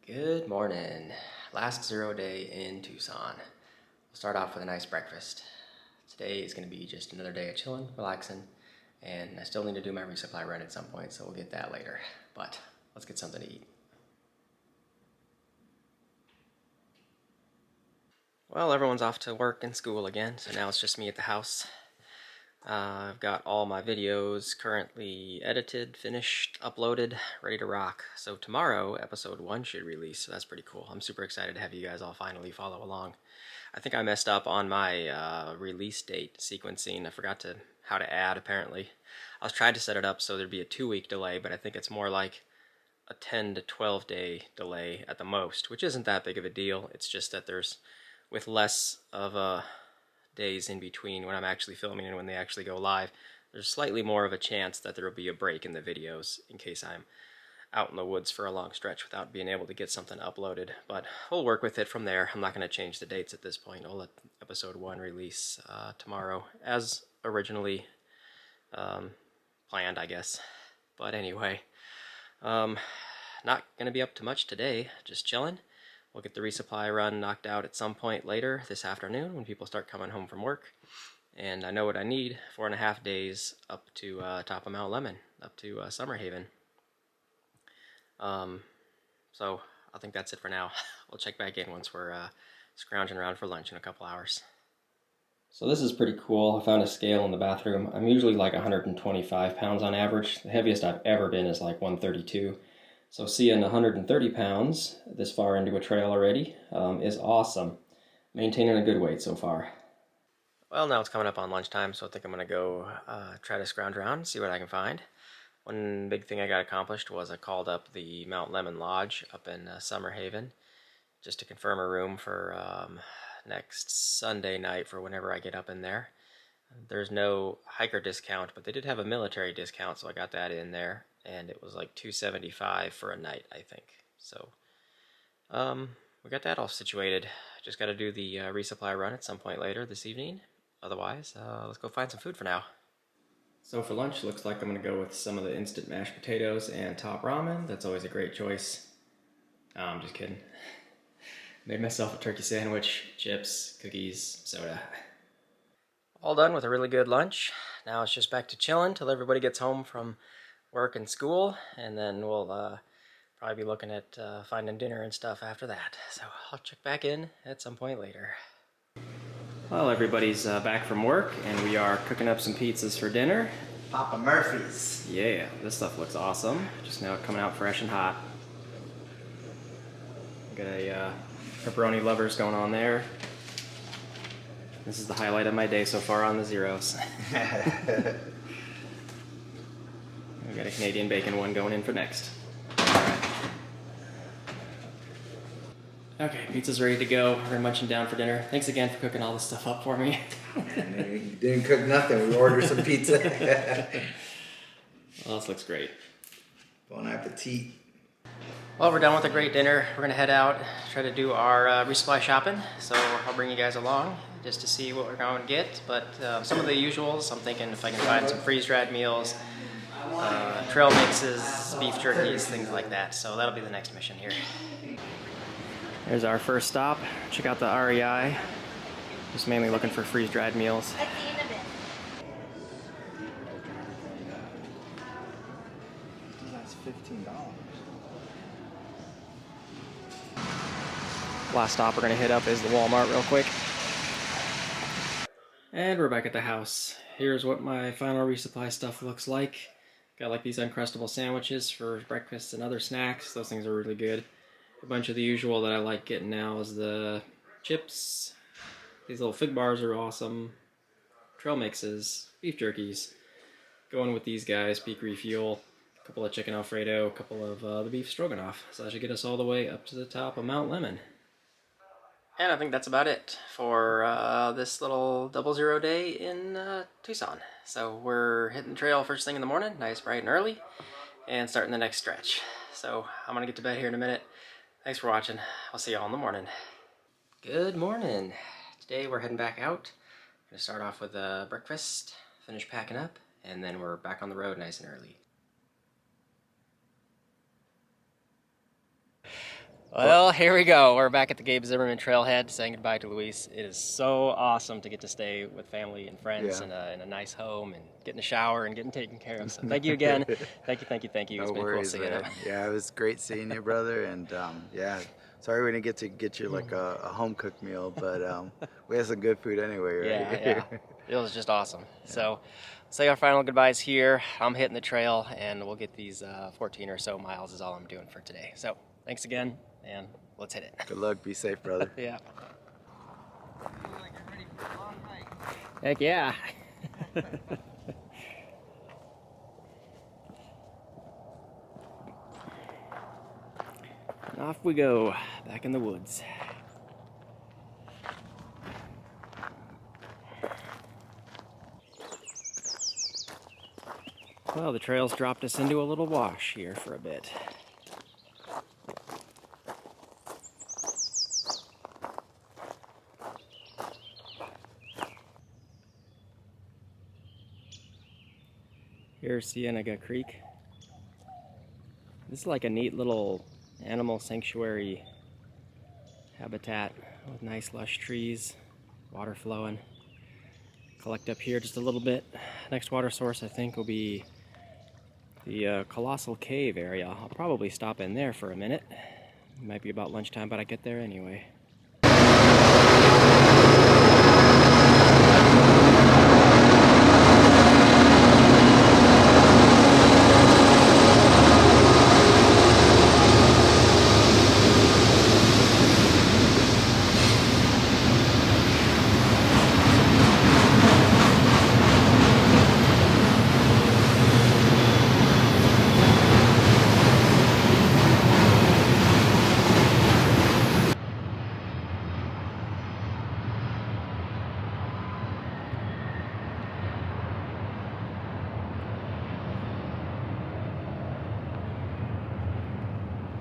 Good morning. Last 0 day in Tucson. We'll start off with a nice breakfast. Today is going to be just another day of chilling, relaxing, and I still need to do my resupply run at some point, so we'll get that later. But let's get something to eat. Well, everyone's off to work and school again, so now it's just me at the house. I've got all my videos currently edited, finished, uploaded, ready to rock. So tomorrow, episode 1 should release, so that's pretty cool. I'm super excited to have you guys all finally follow along. I think I messed up on my release date sequencing. I forgot how to add, apparently. I was trying to set it up so there'd be a 2-week delay, but I think it's more like a 10 to 12 day delay at the most, which isn't that big of a deal. It's just that there's, with less of a days in between when I'm actually filming and when they actually go live, there's slightly more of a chance that there will be a break in the videos in case I'm out in the woods for a long stretch without being able to get something uploaded. But we'll work with it from there. I'm not going to change the dates at this point. I'll let episode 1 release tomorrow as originally planned, I guess. But anyway, not going to be up to much today, just chilling. We'll get the resupply run knocked out at some point later this afternoon when people start coming home from work. And I know what I need, 4.5 days up to top of Mount Lemmon, up to Summer Haven. So I think that's it for now. We'll check back in once we're scrounging around for lunch in a couple hours. So this is pretty cool. I found a scale in the bathroom. I'm usually like 125 pounds on average. The heaviest I've ever been is like 132. So seeing 130 pounds this far into a trail already is awesome. Maintaining a good weight so far. Well, now it's coming up on lunchtime, so I think I'm going to go try to scrounge around, see what I can find. One big thing I got accomplished was I called up the Mount Lemmon Lodge up in Summer Haven just to confirm a room for next Sunday night for whenever I get up in there. There's no hiker discount, but they did have a military discount, so I got that in there. And it was like $275 for a night, I think. So, we got that all situated. Just got to do the resupply run at some point later this evening. Otherwise, let's go find some food for now. So for lunch, looks like I'm going to go with some of the instant mashed potatoes and top ramen. That's always a great choice. Oh, I'm just kidding. Made myself a turkey sandwich, chips, cookies, soda. All done with a really good lunch. Now it's just back to chilling till everybody gets home from work and school, and then we'll probably be looking at finding dinner and stuff after that. So I'll check back in at some point later. Well, everybody's back from work, and we are cooking up some pizzas for dinner. Papa Murphy's. Yeah, this stuff looks awesome. Just now coming out fresh and hot. Got a pepperoni lovers going on there. This is the highlight of my day so far on the zeros. We got a Canadian bacon one going in for next. Okay, pizza's ready to go. We're munching down for dinner. Thanks again for cooking all this stuff up for me. You didn't cook nothing. We ordered some pizza. Well, this looks great. Bon appetit. Well, we're done with a great dinner. We're going to head out, try to do our resupply shopping. So I'll bring you guys along just to see what we're going to get. But some of the usuals, I'm thinking if I can find some freeze-dried meals, trail mixes, beef jerkies, things like that. So that'll be the next mission here. There's our first stop. Check out the REI. Just mainly looking for freeze-dried meals. At the end of it. That's $15. Last stop we're going to hit up is the Walmart real quick. And we're back at the house. Here's what my final resupply stuff looks like. Got like these Uncrustable sandwiches for breakfast and other snacks. Those things are really good. A bunch of the usual that I like getting now is the chips. These little fig bars are awesome. Trail mixes, beef jerkies. Going with these guys, Peak Refuel. A couple of chicken Alfredo, a couple of the beef stroganoff. So that should get us all the way up to the top of Mount Lemmon. And I think that's about it for this little 0 day in Tucson. So we're hitting the trail first thing in the morning, nice bright and early, and starting the next stretch. So I'm going to get to bed here in a minute. Thanks for watching. I'll see you all in the morning. Good morning. Today we're heading back out. I'm going to start off with breakfast, finish packing up, and then we're back on the road nice and early. Well, here we go. We're back at the Gabe Zimmerman Trailhead saying goodbye to Luis. It is so awesome to get to stay with family and friends in a nice home and get in the shower and getting taken care of. So thank you again. Thank you. It's been cool seeing you. Yeah, it was great seeing you, brother. And yeah, sorry we didn't get to get you like a home cooked meal, but we had some good food anyway, right? Yeah. It was just awesome. Yeah. So say our final goodbyes here. I'm hitting the trail and we'll get these 14 or so miles is all I'm doing for today. So thanks again. And let's hit it. Good luck. Be safe, brother. Yeah. You feel like you're ready for a long hike. Heck yeah. And off we go, back in the woods. Well, the trails dropped us into a little wash here for a bit. Here's Cienega Creek. This is like a neat little animal sanctuary habitat with nice lush trees, water flowing. Collect up here just a little bit. Next water source I think will be the Colossal Cave area. I'll probably stop in there for a minute. It might be about lunchtime, but I get there anyway.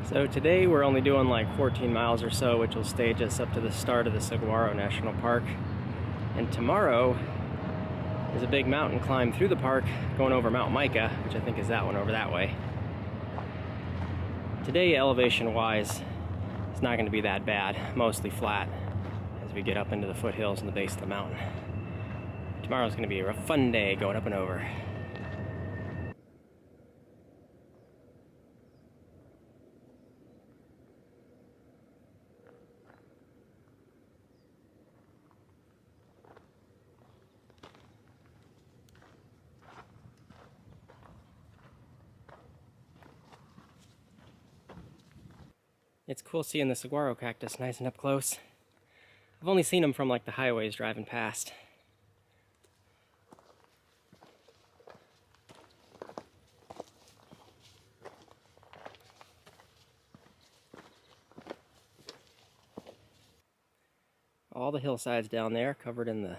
So today we're only doing like 14 miles or so, which will stage us up to the start of the Saguaro National Park. And tomorrow is a big mountain climb through the park going over Mount Micah, which I think is that one over that way. Today, elevation-wise, it's not going to be that bad, mostly flat as we get up into the foothills and the base of the mountain. Tomorrow's going to be a fun day going up and over. It's cool seeing the saguaro cactus nice and up close. I've only seen them from like the highways driving past. All the hillsides down there covered in the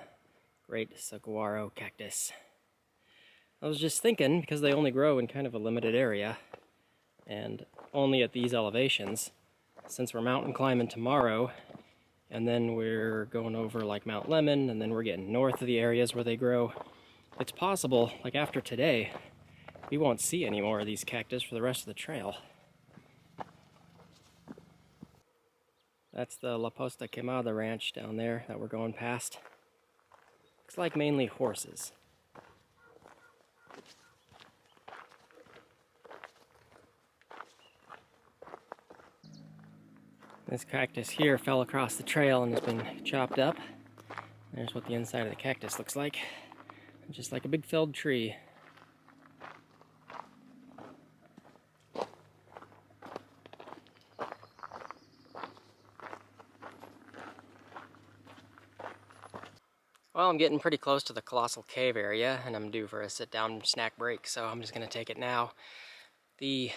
great saguaro cactus. I was just thinking, because they only grow in kind of a limited area and only at these elevations, since we're mountain climbing tomorrow, and then we're going over like Mount Lemon, and then we're getting north of the areas where they grow, it's possible, like after today, we won't see any more of these cactus for the rest of the trail. That's the La Posta Quemada ranch down there that we're going past. Looks like mainly horses. This cactus here fell across the trail and has been chopped up. There's what the inside of the cactus looks like. Just like a big felled tree. Well, I'm getting pretty close to the Colossal Cave area, and I'm due for a sit-down snack break, so I'm just going to take it now. The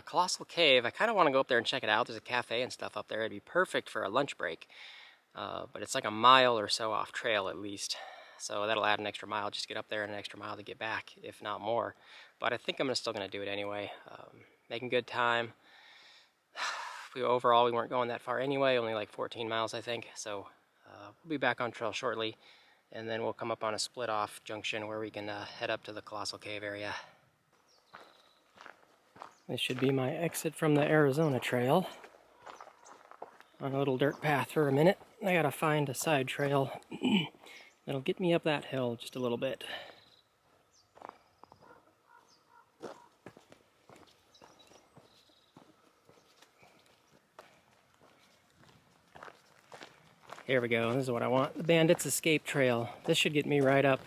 Colossal Cave, I kind of want to go up there and check it out. There's a cafe and stuff up there. It'd be perfect for a lunch break, but it's like a mile or so off trail at least. So that'll add an extra mile, just get up there and an extra mile to get back, if not more. But I think I'm still going to do it anyway. Making good time. Overall, we weren't going that far anyway, only like 14 miles, I think. So we'll be back on trail shortly, and then we'll come up on a split-off junction where we can head up to the Colossal Cave area. This should be my exit from the Arizona trail. on a little dirt path for a minute. I gotta find a side trail that'll get me up that hill just a little bit. Here we go, this is what I want. The Bandits Escape Trail. This should get me right up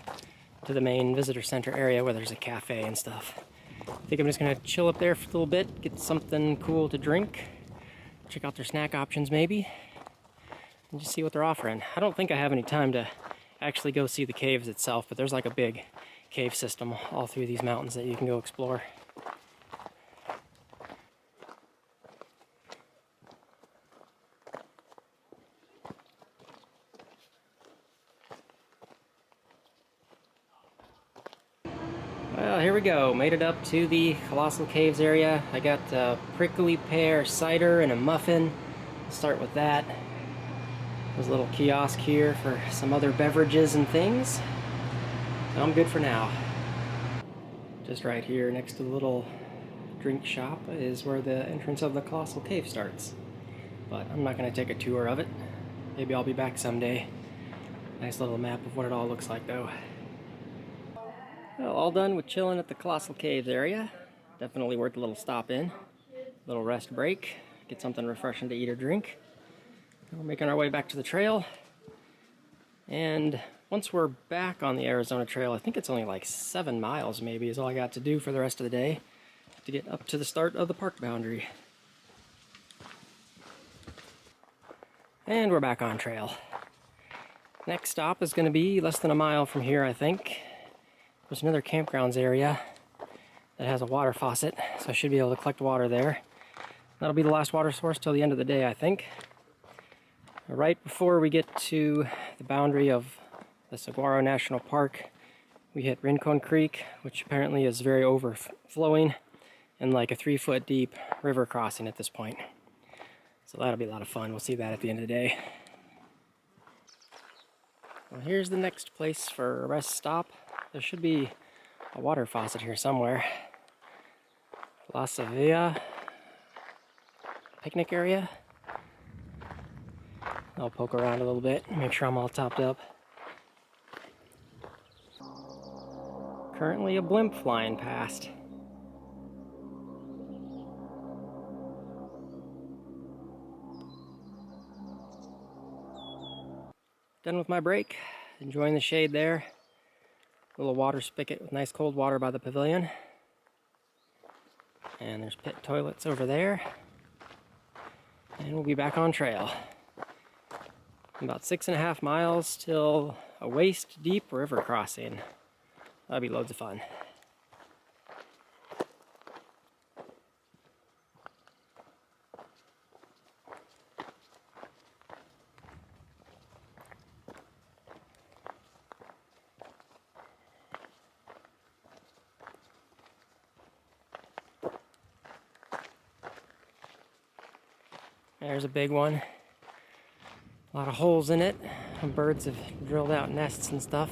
to the main visitor center area where there's a cafe and stuff. I think I'm just gonna chill up there for a little bit, get something cool to drink, check out their snack options maybe, and just see what they're offering. I don't think I have any time to actually go see the caves itself, but there's like a big cave system all through these mountains that you can go explore. Well, here we go. Made it up to the Colossal Caves area. I got a prickly pear cider and a muffin. I'll start with that. There's a little kiosk here for some other beverages and things. So I'm good for now. Just right here next to the little drink shop is where the entrance of the Colossal Cave starts. But I'm not going to take a tour of it. Maybe I'll be back someday. Nice little map of what it all looks like though. Well, all done with chilling at the Colossal Caves area. Definitely worth a little stop in. Little rest break. Get something refreshing to eat or drink. We're making our way back to the trail. And once we're back on the Arizona Trail, I think it's only like 7 miles maybe is all I got to do for the rest of the day to get up to the start of the park boundary. And we're back on trail. Next stop is going to be less than a mile from here, I think. There's another campgrounds area that has a water faucet, so I should be able to collect water there. That'll be the last water source till the end of the day, I think. Right before we get to the boundary of the Saguaro National Park, we hit Rincon Creek, which apparently is very overflowing and like a 3-foot deep river crossing at this point. So that'll be a lot of fun. We'll see that at the end of the day. Well, here's the next place for a rest stop. There should be a water faucet here somewhere. La Sevilla picnic area. I'll poke around a little bit, make sure I'm all topped up. Currently a blimp flying past. Done with my break. Enjoying the shade there. Little water spigot with nice cold water by the pavilion. And there's pit toilets over there. And we'll be back on trail. About 6.5 miles till a waist-deep river crossing. That'll be loads of fun. There's a big one. A lot of holes in it. Birds have drilled out nests and stuff.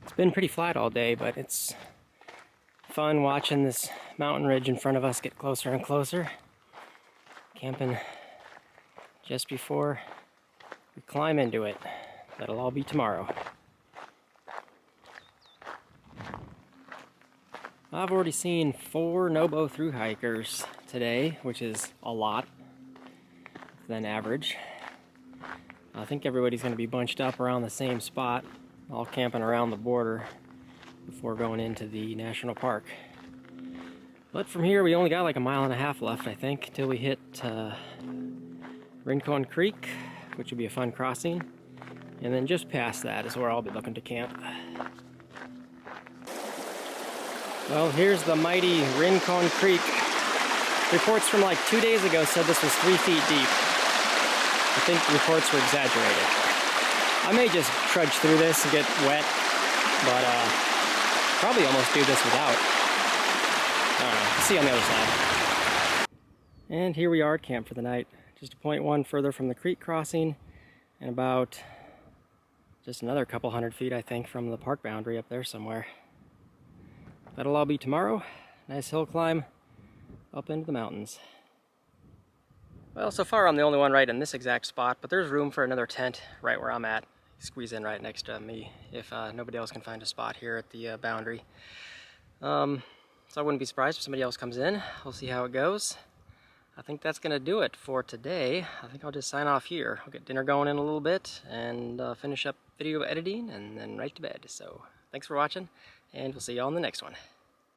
It's been pretty flat all day, but it's fun watching this mountain ridge in front of us get closer and closer. Camping just before we climb into it. That'll all be tomorrow. I've already seen 4 no-bow through hikers today, which is a lot than average. I think everybody's going to be bunched up around the same spot, all camping around the border before going into the national park. But from here, we only got like 1.5 miles left, I think, till we hit Rincon Creek, which will be a fun crossing. And then just past that is where I'll be looking to camp. Well, here's the mighty Rincon Creek. Reports from like 2 days ago said this was 3 feet deep. I think reports were exaggerated. I may just trudge through this and get wet, but probably almost do this without. I don't know. See you on the other side. And here we are at camp for the night. Just a 0.1 further from the creek crossing and about just another couple 100 feet, I think, from the park boundary up there somewhere. That'll all be tomorrow. Nice hill climb up into the mountains. Well, so far I'm the only one right in this exact spot, but there's room for another tent right where I'm at. Squeeze in right next to me if nobody else can find a spot here at the boundary. So I wouldn't be surprised if somebody else comes in. We'll see how it goes. I think that's going to do it for today. I think I'll just sign off here. I'll get dinner going in a little bit and finish up video editing and then right to bed. So thanks for watching, and we'll see you all in the next one.